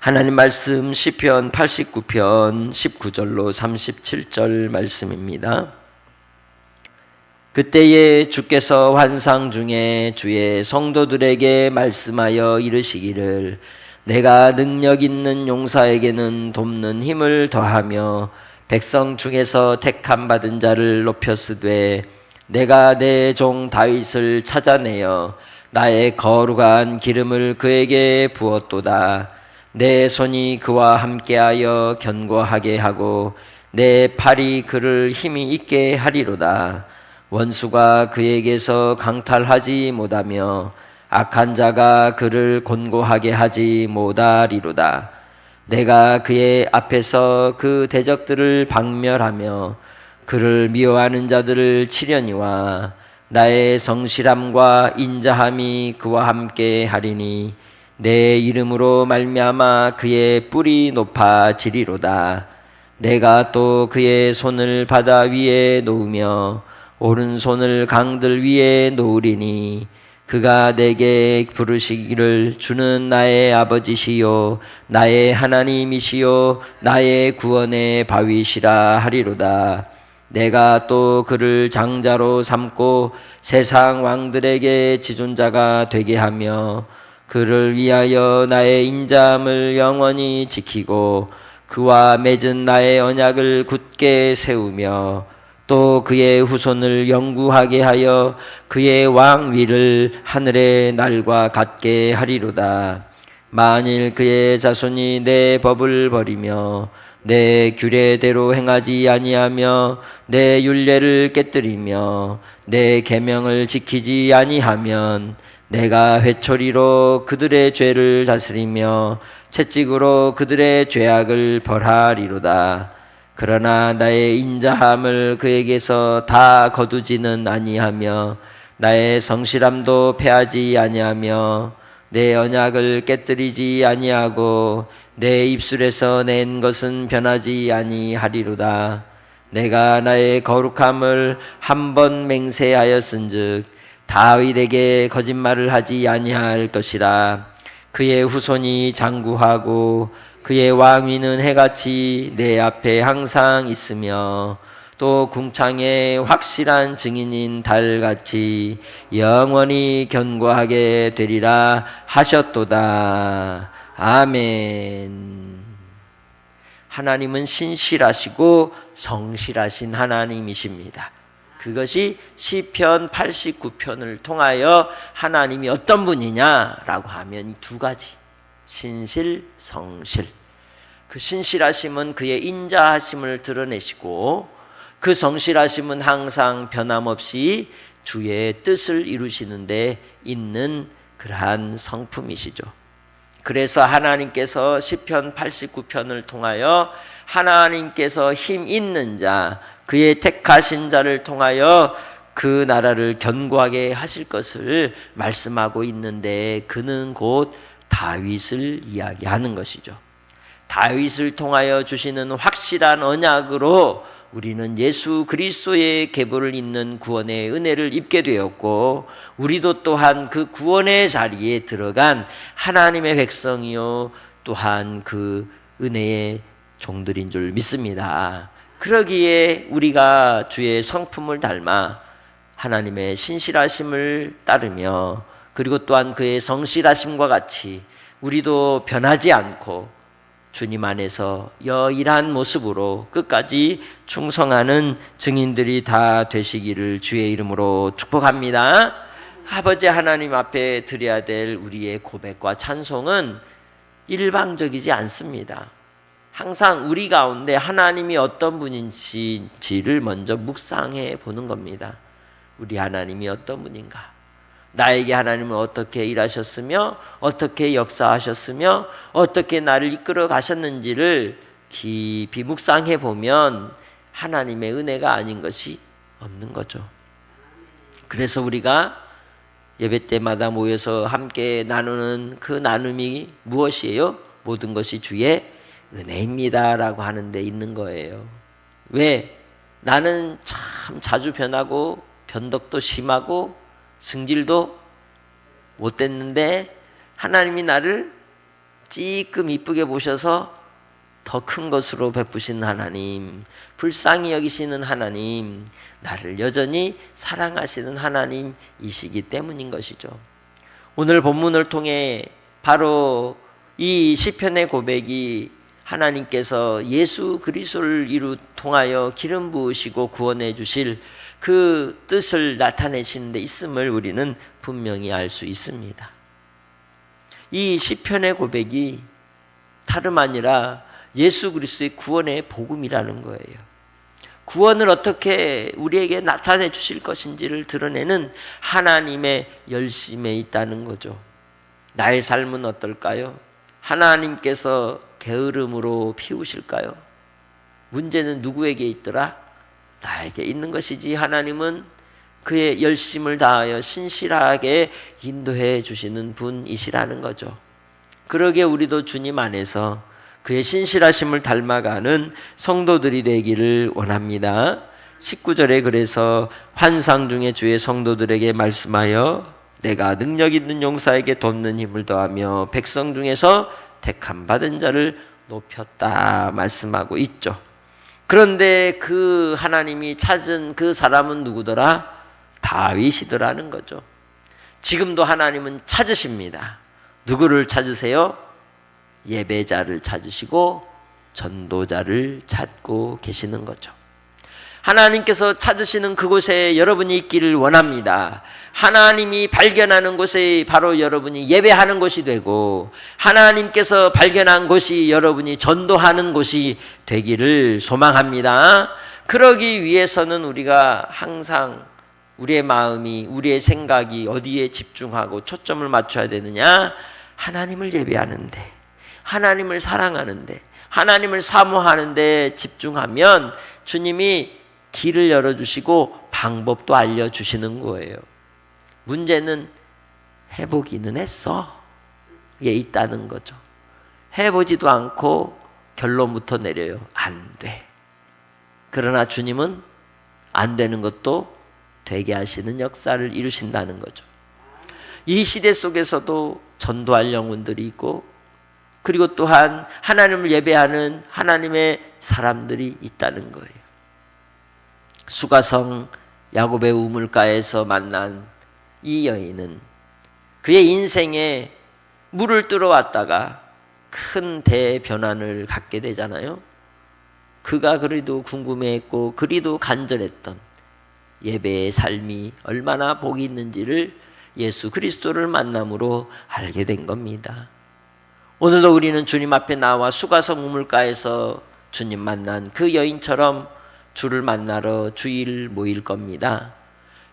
하나님 말씀 시편 89편 19절로 37절 말씀입니다. 그때에 주께서 환상 중에 주의 성도들에게 말씀하여 이르시기를 내가 능력 있는 용사에게는 돕는 힘을 더하며 백성 중에서 택함 받은 자를 높였으되 내가 내 종 다윗을 찾아내어 나의 거룩한 기름을 그에게 부었도다. 내 손이 그와 함께하여 견고하게 하고 내 팔이 그를 힘이 있게 하리로다. 원수가 그에게서 강탈하지 못하며 악한 자가 그를 곤고하게 하지 못하리로다. 내가 그의 앞에서 그 대적들을 박멸하며 그를 미워하는 자들을 치려니와 나의 성실함과 인자함이 그와 함께 하리니 내 이름으로 말미암아 그의 뿔이 높아지리로다. 내가 또 그의 손을 바다 위에 놓으며 오른손을 강들 위에 놓으리니 그가 내게 부르시기를 주는 나의 아버지시요 나의 하나님이시요 나의 구원의 바위시라 하리로다. 내가 또 그를 장자로 삼고 세상 왕들에게 지존자가 되게 하며 그를 위하여 나의 인자함을 영원히 지키고 그와 맺은 나의 언약을 굳게 세우며 또 그의 후손을 영구하게 하여 그의 왕위를 하늘의 날과 같게 하리로다. 만일 그의 자손이 내 법을 버리며 내 규례대로 행하지 아니하며 내 율례를 깨뜨리며 내 계명을 지키지 아니하면 내가 회초리로 그들의 죄를 다스리며 채찍으로 그들의 죄악을 벌하리로다. 그러나 나의 인자함을 그에게서 다 거두지는 아니하며 나의 성실함도 패하지 아니하며 내 언약을 깨뜨리지 아니하고 내 입술에서 낸 것은 변하지 아니하리로다. 내가 나의 거룩함을 한 번 맹세하였은즉 다윗에게 거짓말을 하지 아니할 것이라. 그의 후손이 장구하고 그의 왕위는 해같이 내 앞에 항상 있으며 또 궁창의 확실한 증인인 달같이 영원히 견고하게 되리라 하셨도다. 아멘. 하나님은 신실하시고 성실하신 하나님이십니다. 그것이 시편 89편을 통하여 하나님이 어떤 분이냐라고 하면 이 두 가지, 신실, 성실. 그 신실하심은 그의 인자하심을 드러내시고 그 성실하심은 항상 변함없이 주의 뜻을 이루시는 데 있는 그러한 성품이시죠. 그래서 하나님께서 시편 89편을 통하여 하나님께서 힘 있는 자, 그의 택하신 자를 통하여 그 나라를 견고하게 하실 것을 말씀하고 있는데 그는 곧 다윗을 이야기하는 것이죠. 다윗을 통하여 주시는 확실한 언약으로 우리는 예수 그리스도의 계보를 잇는 구원의 은혜를 입게 되었고 우리도 또한 그 구원의 자리에 들어간 하나님의 백성이요 또한 그 은혜의 종들인 줄 믿습니다. 그러기에 우리가 주의 성품을 닮아 하나님의 신실하심을 따르며 그리고 또한 그의 성실하심과 같이 우리도 변하지 않고 주님 안에서 여일한 모습으로 끝까지 충성하는 증인들이 다 되시기를 주의 이름으로 축복합니다. 아버지 하나님 앞에 드려야 될 우리의 고백과 찬송은 일방적이지 않습니다. 항상 우리 가운데 하나님이 어떤 분인지를 먼저 묵상해 보는 겁니다. 우리 하나님이 어떤 분인가? 나에게 하나님은 어떻게 일하셨으며 어떻게 역사하셨으며 어떻게 나를 이끌어 가셨는지를 깊이 묵상해 보면 하나님의 은혜가 아닌 것이 없는 거죠. 그래서 우리가 예배 때마다 모여서 함께 나누는 그 나눔이 무엇이에요? 모든 것이 주의 은혜입니다 라고 하는 데 있는 거예요. 왜? 나는 참 자주 변하고 변덕도 심하고 승질도 못됐는데 하나님이 나를 찌끔 이쁘게 보셔서 더 큰 것으로 베푸신 하나님, 불쌍히 여기시는 하나님, 나를 여전히 사랑하시는 하나님이시기 때문인 것이죠. 오늘 본문을 통해 바로 이 시편의 고백이 하나님께서 예수 그리스도를 통하여 기름 부으시고 구원해 주실 그 뜻을 나타내시는 데 있음을 우리는 분명히 알 수 있습니다. 이 시편의 고백이 다름 아니라 예수 그리스도의 구원의 복음이라는 거예요. 구원을 어떻게 우리에게 나타내 주실 것인지를 드러내는 하나님의 열심에 있다는 거죠. 나의 삶은 어떨까요? 하나님께서 게으름으로 피우실까요? 문제는 누구에게 있더라? 나에게 있는 것이지 하나님은 그의 열심을 다하여 신실하게 인도해 주시는 분이시라는 거죠. 그러기에 우리도 주님 안에서 그의 신실하심을 닮아가는 성도들이 되기를 원합니다. 19절에 그래서 환상 중에 주의 성도들에게 말씀하여 내가 능력 있는 용사에게 돕는 힘을 더하며 백성 중에서 택함 받은 자를 높였다 말씀하고 있죠. 그런데 그 하나님이 찾은 그 사람은 누구더라? 다윗이더라는 거죠. 지금도 하나님은 찾으십니다. 누구를 찾으세요? 예배자를 찾으시고 전도자를 찾고 계시는 거죠. 하나님께서 찾으시는 그곳에 여러분이 있기를 원합니다. 하나님이 발견하는 곳에 바로 여러분이 예배하는 곳이 되고 하나님께서 발견한 곳이 여러분이 전도하는 곳이 되기를 소망합니다. 그러기 위해서는 우리가 항상 우리의 마음이, 우리의 생각이 어디에 집중하고 초점을 맞춰야 되느냐? 하나님을 예배하는데, 하나님을 사랑하는데, 하나님을 사모하는데 집중하면 주님이 길을 열어주시고 방법도 알려주시는 거예요. 문제는 해보기는 했어. 예, 있다는 거죠. 해보지도 않고 결론부터 내려요. 안 돼. 그러나 주님은 안 되는 것도 되게 하시는 역사를 이루신다는 거죠. 이 시대 속에서도 전도할 영혼들이 있고 그리고 또한 하나님을 예배하는 하나님의 사람들이 있다는 거예요. 수가성 야곱의 우물가에서 만난 이 여인은 그의 인생에 물을 들어왔다가 큰 대변환을 갖게 되잖아요. 그가 그리도 궁금해했고 그리도 간절했던 예배의 삶이 얼마나 복이 있는지를 예수 그리스도를 만남으로 알게 된 겁니다. 오늘도 우리는 주님 앞에 나와 수가성 우물가에서 주님 만난 그 여인처럼 주를 만나러 주일 모일 겁니다.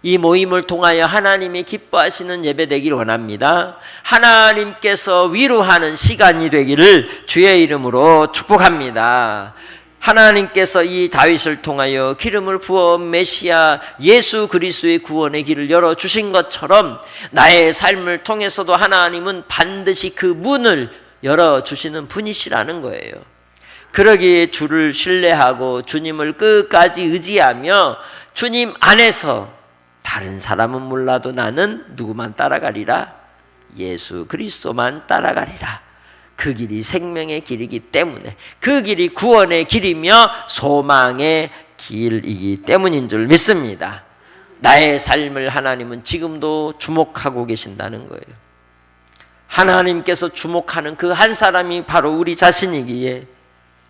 이 모임을 통하여 하나님이 기뻐하시는 예배 되기를 원합니다. 하나님께서 위로하는 시간이 되기를 주의 이름으로 축복합니다. 하나님께서 이 다윗을 통하여 기름을 부어 메시아 예수 그리스도의 구원의 길을 열어주신 것처럼 나의 삶을 통해서도 하나님은 반드시 그 문을 열어주시는 분이시라는 거예요. 그러기에 주를 신뢰하고 주님을 끝까지 의지하며 주님 안에서 다른 사람은 몰라도 나는 누구만 따라가리라? 예수 그리스도만 따라가리라. 그 길이 생명의 길이기 때문에 그 길이 구원의 길이며 소망의 길이기 때문인 줄 믿습니다. 나의 삶을 하나님은 지금도 주목하고 계신다는 거예요. 하나님께서 주목하는 그 한 사람이 바로 우리 자신이기에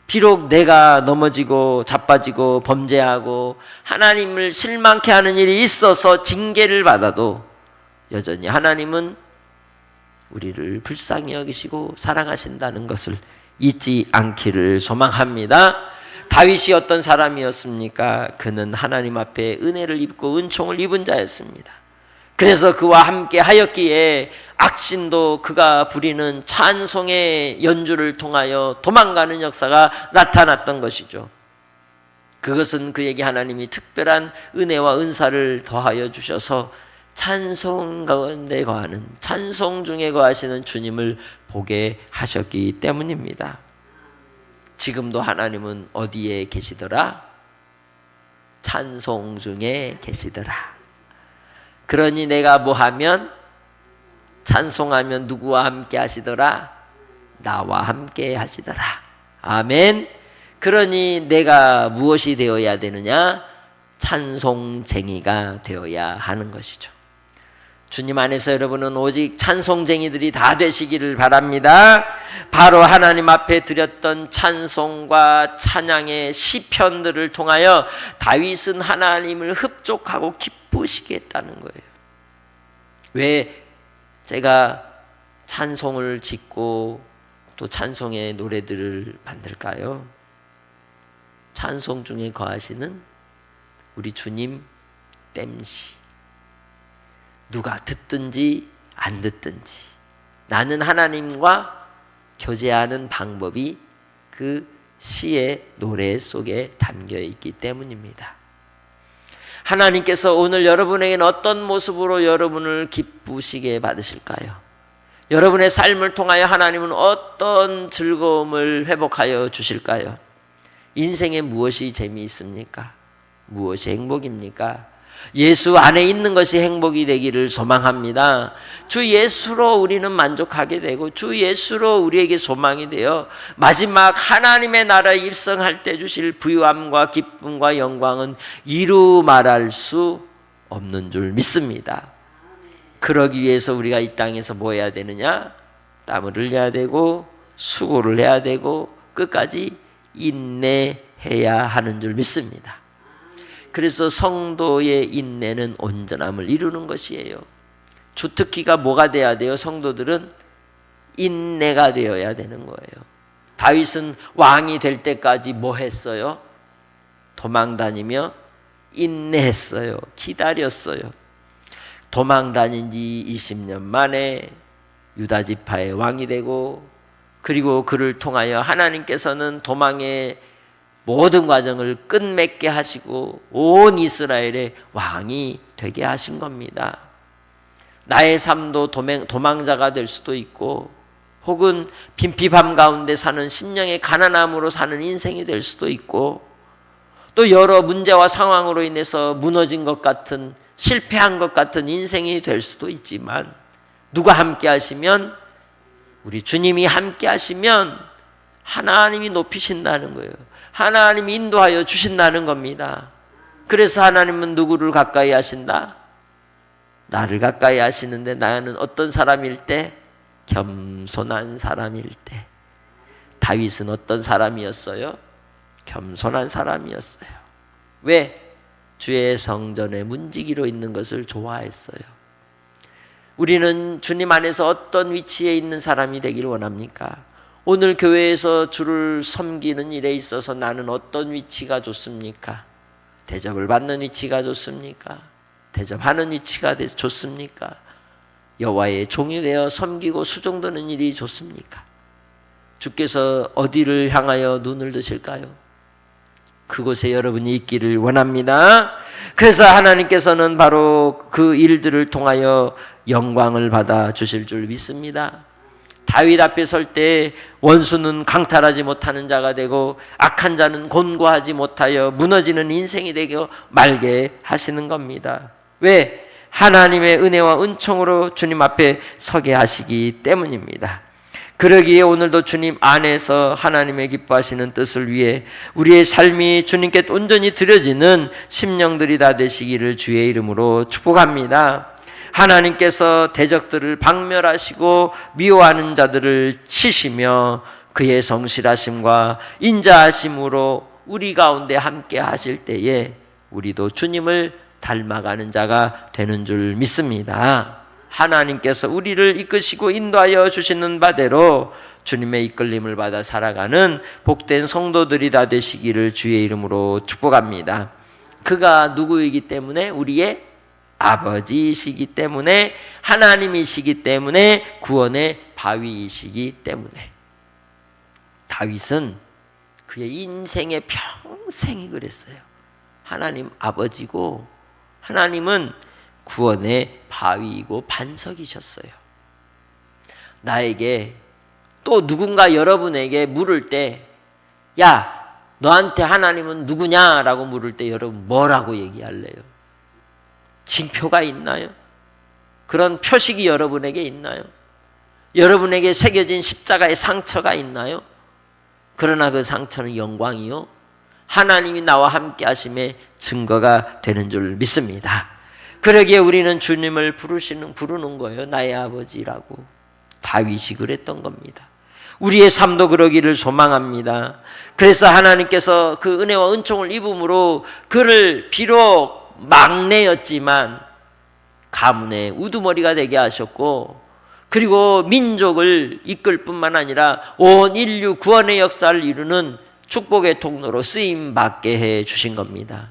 비록 내가 넘어지고 자빠지고 범죄하고 하나님을 실망케 하는 일이 있어서 징계를 받아도 여전히 하나님은 우리를 불쌍히 여기시고 사랑하신다는 것을 잊지 않기를 소망합니다. 다윗이 어떤 사람이었습니까? 그는 하나님 앞에 은혜를 입고 은총을 입은 자였습니다. 그래서 그와 함께 하였기에 악신도 그가 부리는 찬송의 연주를 통하여 도망가는 역사가 나타났던 것이죠. 그것은 그에게 하나님이 특별한 은혜와 은사를 더하여 주셔서 찬송 가운데 거하는, 찬송 중에 거하시는 주님을 보게 하셨기 때문입니다. 지금도 하나님은 어디에 계시더라? 찬송 중에 계시더라. 그러니 내가 뭐 하면? 찬송하면 누구와 함께 하시더라? 나와 함께 하시더라. 아멘. 그러니 내가 무엇이 되어야 되느냐? 찬송쟁이가 되어야 하는 것이죠. 주님 안에서 여러분은 오직 찬송쟁이들이 다 되시기를 바랍니다. 바로 하나님 앞에 드렸던 찬송과 찬양의 시편들을 통하여 다윗은 하나님을 흡족하고 기쁘시게 했다는 거예요. 왜 제가 찬송을 짓고 또 찬송의 노래들을 만들까요? 찬송 중에 거하시는 우리 주님 땜시, 누가 듣든지 안 듣든지 나는 하나님과 교제하는 방법이 그 시의 노래 속에 담겨 있기 때문입니다. 하나님께서 오늘 여러분에게는 어떤 모습으로 여러분을 기쁘시게 받으실까요? 여러분의 삶을 통하여 하나님은 어떤 즐거움을 회복하여 주실까요? 인생에 무엇이 재미있습니까? 무엇이 행복입니까? 예수 안에 있는 것이 행복이 되기를 소망합니다. 주 예수로 우리는 만족하게 되고 주 예수로 우리에게 소망이 되어 마지막 하나님의 나라에 입성할 때 주실 부유함과 기쁨과 영광은 이루 말할 수 없는 줄 믿습니다. 그러기 위해서 우리가 이 땅에서 뭐 해야 되느냐? 땀을 흘려야 되고 수고를 해야 되고 끝까지 인내해야 하는 줄 믿습니다. 그래서 성도의 인내는 온전함을 이루는 것이에요. 주특기가 뭐가 돼야 돼요? 성도들은 인내가 되어야 되는 거예요. 다윗은 왕이 될 때까지 뭐 했어요? 도망 다니며 인내했어요. 기다렸어요. 도망 다닌 지 20년 만에 유다 지파의 왕이 되고 그리고 그를 통하여 하나님께서는 도망의 모든 과정을 끝맺게 하시고 온 이스라엘의 왕이 되게 하신 겁니다. 나의 삶도 도망자가 될 수도 있고 혹은 빈피밤 가운데 사는 심령의 가난함으로 사는 인생이 될 수도 있고 또 여러 문제와 상황으로 인해서 무너진 것 같은 실패한 것 같은 인생이 될 수도 있지만 누가 함께 하시면 우리 주님이 함께 하시면 하나님이 높이신다는 거예요. 하나님이 인도하여 주신다는 겁니다. 그래서 하나님은 누구를 가까이 하신다? 나를 가까이 하시는데 나는 어떤 사람일 때? 겸손한 사람일 때. 다윗은 어떤 사람이었어요? 겸손한 사람이었어요. 왜? 주의 성전에 문지기로 있는 것을 좋아했어요. 우리는 주님 안에서 어떤 위치에 있는 사람이 되기를 원합니까? 오늘 교회에서 주를 섬기는 일에 있어서 나는 어떤 위치가 좋습니까? 대접을 받는 위치가 좋습니까? 대접하는 위치가 좋습니까? 여호와의 종이 되어 섬기고 수종드는 일이 좋습니까? 주께서 어디를 향하여 눈을 드실까요? 그곳에 여러분이 있기를 원합니다. 그래서 하나님께서는 바로 그 일들을 통하여 영광을 받아 주실 줄 믿습니다. 다윗 앞에 설 때 원수는 강탈하지 못하는 자가 되고 악한 자는 곤고하지 못하여 무너지는 인생이 되게 말게 하시는 겁니다. 왜? 하나님의 은혜와 은총으로 주님 앞에 서게 하시기 때문입니다. 그러기에 오늘도 주님 안에서 하나님의 기뻐하시는 뜻을 위해 우리의 삶이 주님께 온전히 드려지는 심령들이 다 되시기를 주의 이름으로 축복합니다. 하나님께서 대적들을 박멸하시고 미워하는 자들을 치시며 그의 성실하심과 인자하심으로 우리 가운데 함께 하실 때에 우리도 주님을 닮아가는 자가 되는 줄 믿습니다. 하나님께서 우리를 이끄시고 인도하여 주시는 바대로 주님의 이끌림을 받아 살아가는 복된 성도들이 다 되시기를 주의 이름으로 축복합니다. 그가 누구이기 때문에? 우리의 아버지이시기 때문에, 하나님이시기 때문에, 구원의 바위이시기 때문에. 다윗은 그의 인생의 평생이 그랬어요. 하나님 아버지고 하나님은 구원의 바위이고 반석이셨어요. 나에게 또 누군가 여러분에게 물을 때, 야, 너한테 하나님은 누구냐라고 물을 때 여러분 뭐라고 얘기할래요? 징표가 있나요? 그런 표식이 여러분에게 있나요? 여러분에게 새겨진 십자가의 상처가 있나요? 그러나 그 상처는 영광이요, 하나님이 나와 함께 하심의 증거가 되는 줄 믿습니다. 그러기에 우리는 주님을 부르는 거예요. 나의 아버지라고. 다윗이 그랬던 겁니다. 우리의 삶도 그러기를 소망합니다. 그래서 하나님께서 그 은혜와 은총을 입음으로 그를 비록 막내였지만 가문의 우두머리가 되게 하셨고, 그리고 민족을 이끌 뿐만 아니라 온 인류 구원의 역사를 이루는 축복의 통로로 쓰임받게 해 주신 겁니다.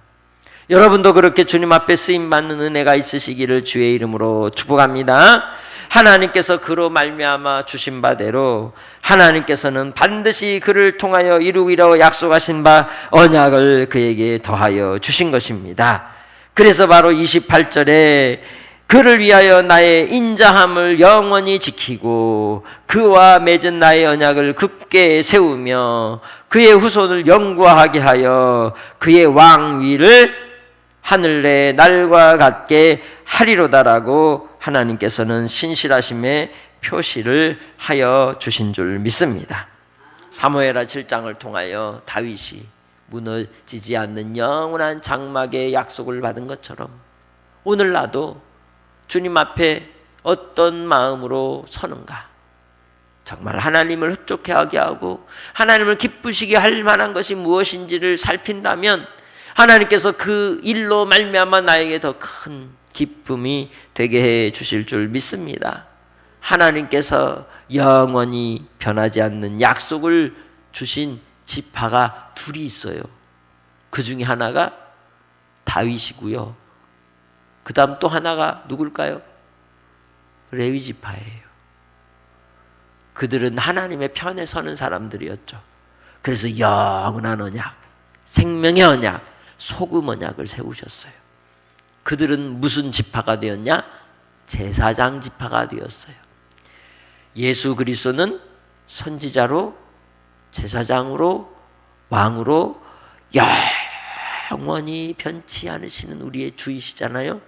여러분도 그렇게 주님 앞에 쓰임받는 은혜가 있으시기를 주의 이름으로 축복합니다. 하나님께서 그로 말미암아 주신 바대로 하나님께서는 반드시 그를 통하여 이루기로 약속하신 바 언약을 그에게 더하여 주신 것입니다. 그래서 바로 28절에 그를 위하여 나의 인자함을 영원히 지키고 그와 맺은 나의 언약을 굳게 세우며 그의 후손을 영구하게 하여 그의 왕위를 하늘의 날과 같게 하리로다라고 하나님께서는 신실하심의 표시를 하여 주신 줄 믿습니다. 사무엘하 7장을 통하여 다윗이 무너지지 않는 영원한 장막의 약속을 받은 것처럼 오늘 나도 주님 앞에 어떤 마음으로 서는가, 정말 하나님을 흡족해 하게 하고 하나님을 기쁘시게 할 만한 것이 무엇인지를 살핀다면 하나님께서 그 일로 말미암아 나에게 더 큰 기쁨이 되게 해 주실 줄 믿습니다. 하나님께서 영원히 변하지 않는 약속을 주신 지파가 둘이 있어요. 그 중에 하나가 다윗이고요, 그 다음 또 하나가 누굴까요? 레위 지파예요. 그들은 하나님의 편에 서는 사람들이었죠. 그래서 영원한 언약, 생명의 언약, 소금 언약을 세우셨어요. 그들은 무슨 지파가 되었냐? 제사장 지파가 되었어요. 예수 그리스도는 선지자로, 제사장으로, 왕으로 영원히 변치 않으시는 우리의 주이시잖아요.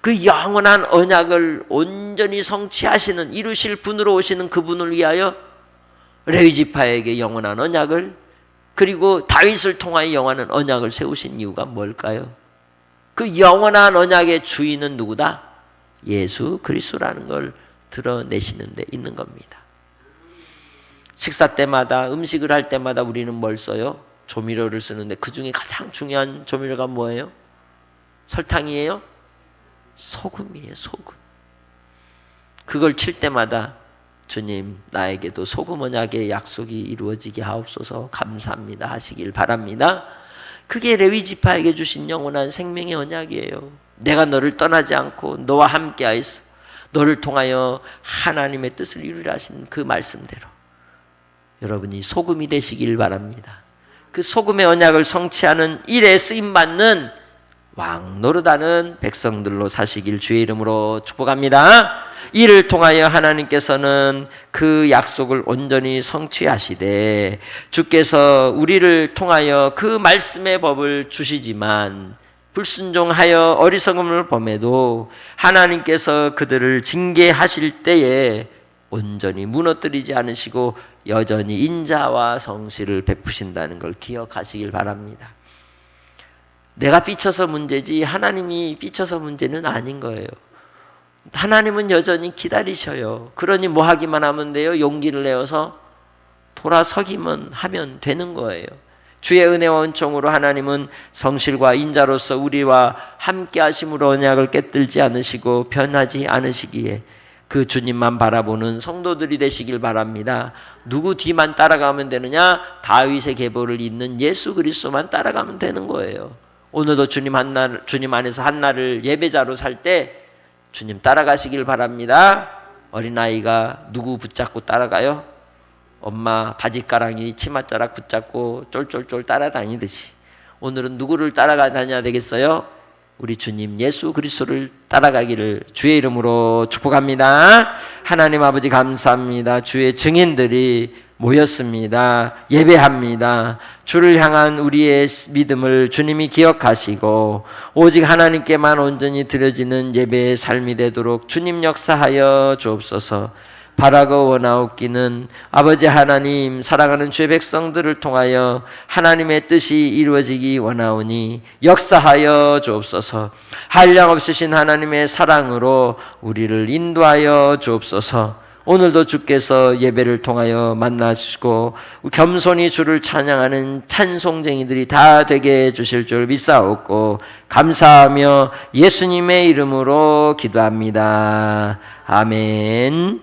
그 영원한 언약을 온전히 성취하시는, 이루실 분으로 오시는 그분을 위하여 레위 지파에게 영원한 언약을, 그리고 다윗을 통하여 영원한 언약을 세우신 이유가 뭘까요? 그 영원한 언약의 주인은 누구다? 예수 그리스도라는 걸 드러내시는 데 있는 겁니다. 식사 때마다, 음식을 할 때마다 우리는 뭘 써요? 조미료를 쓰는데 그 중에 가장 중요한 조미료가 뭐예요? 설탕이에요? 소금이에요. 소금. 그걸 칠 때마다 주님, 나에게도 소금 언약의 약속이 이루어지게 하옵소서, 감사합니다 하시길 바랍니다. 그게 레위 지파에게 주신 영원한 생명의 언약이에요. 내가 너를 떠나지 않고 너와 함께 하였어, 너를 통하여 하나님의 뜻을 이루려 하신 그 말씀대로 여러분이 소금이 되시길 바랍니다. 그 소금의 언약을 성취하는 일에 쓰임받는 왕 노릇하는 백성들로 사시길 주의 이름으로 축복합니다. 이를 통하여 하나님께서는 그 약속을 온전히 성취하시되, 주께서 우리를 통하여 그 말씀의 법을 주시지만 불순종하여 어리석음을 범해도 하나님께서 그들을 징계하실 때에 온전히 무너뜨리지 않으시고 여전히 인자와 성실을 베푸신다는 걸 기억하시길 바랍니다. 내가 삐쳐서 문제지 하나님이 삐쳐서 문제는 아닌 거예요. 하나님은 여전히 기다리셔요. 그러니 뭐 하기만 하면 돼요? 용기를 내어서 돌아서기만 하면 되는 거예요. 주의 은혜와 은총으로 하나님은 성실과 인자로서 우리와 함께 하심으로 언약을 깨뜨리지 않으시고 변하지 않으시기에 그 주님만 바라보는 성도들이 되시길 바랍니다. 누구 뒤만 따라가면 되느냐? 다윗의 계보를 잇는 예수 그리스도만 따라가면 되는 거예요. 오늘도 주님 안에서 한날을 예배자로 살 때 주님 따라가시길 바랍니다. 어린아이가 누구 붙잡고 따라가요? 엄마 바지가랑이 치맛자락 붙잡고 쫄쫄쫄 따라다니듯이 오늘은 누구를 따라가야 되겠어요? 우리 주님 예수 그리스도를 따라가기를 주의 이름으로 축복합니다. 하나님 아버지 감사합니다. 주의 증인들이 모였습니다. 예배합니다. 주를 향한 우리의 믿음을 주님이 기억하시고 오직 하나님께만 온전히 드려지는 예배의 삶이 되도록 주님 역사하여 주옵소서. 바라고 원하옵기는 아버지 하나님, 사랑하는 주의 백성들을 통하여 하나님의 뜻이 이루어지기 원하오니 역사하여 주옵소서. 한량 없으신 하나님의 사랑으로 우리를 인도하여 주옵소서. 오늘도 주께서 예배를 통하여 만나주시고 겸손히 주를 찬양하는 찬송쟁이들이 다 되게 해주실 줄 믿사옵고 감사하며 예수님의 이름으로 기도합니다. 아멘.